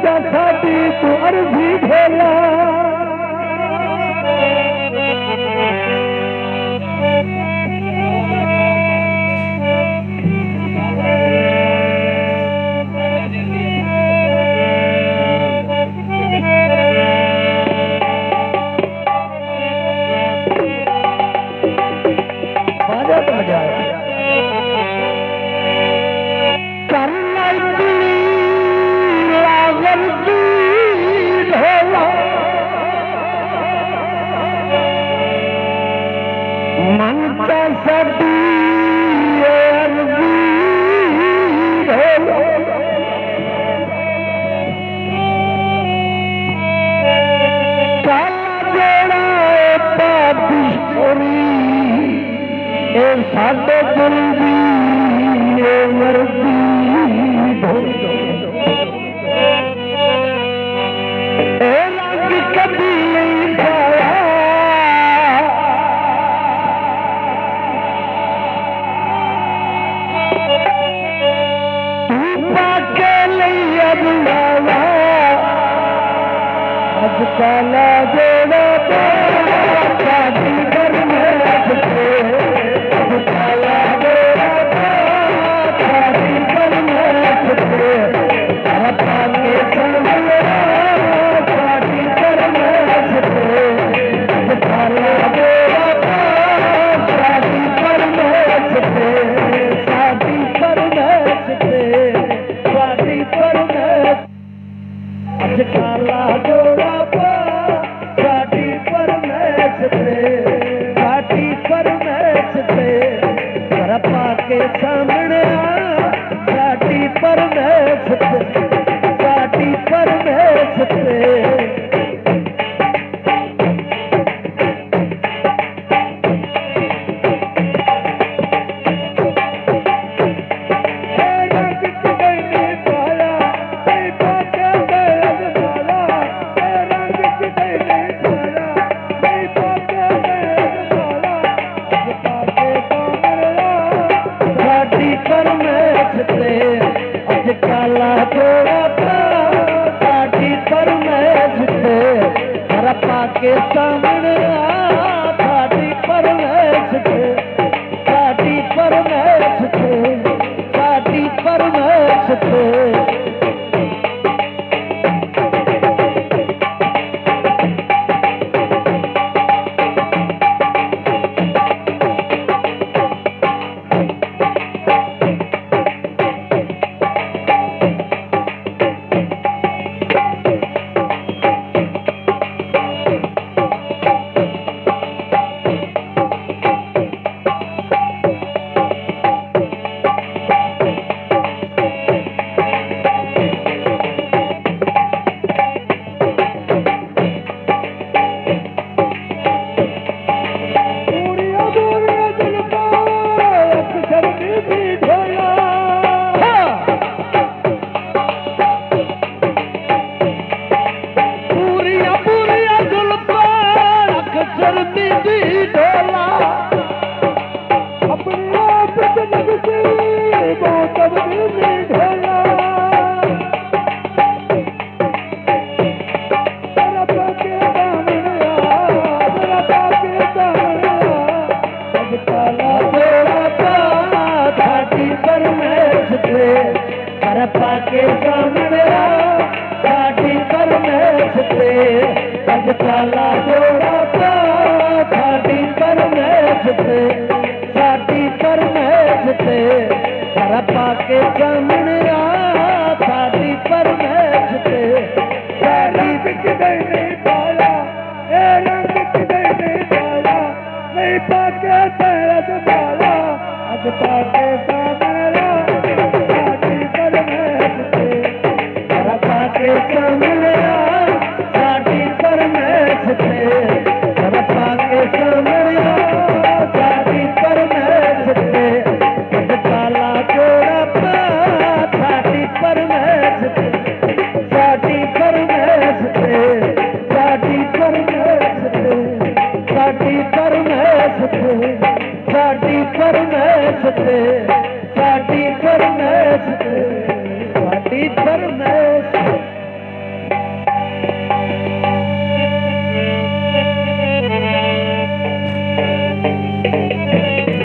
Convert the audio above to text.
बच्चा साडी तू अर्जी भोला साडे दिल दी वर्दी रंग कभी नहीं पाया तू पाके नहीं अबुलावा अज काला जोड़ा काला जोड़ा पार्टी पर मैच थे रपा के सामने पार्टी पर मैच थे काला जोड़ा पार्टी पर मैच थे रपा के सामने पार्टी पर मैच थे पार्टी पर मैच थे के सामने पार्टी पर मैच थे काला जोड़ा पार्टी पर मैच थे पार्टी पर मैच थे रपा के सामने पार्टी पर मैच थे पार्टी बिच नहीं पाया रंग बिच नहीं पाया नहीं पाके तेरा जमाला अज पाके सामने के सामने पार्टी पर मैच थे रपा के सामने पार्टी पर मैच थे काला जोड़ा पार्टी पर मैच थे पार्टी पर मैच थे पार्टी पर मैच थे पार्टी पर मैच थे पार्टी पर मैच थे पार्टी पर मैच थे पार्टी पर मैच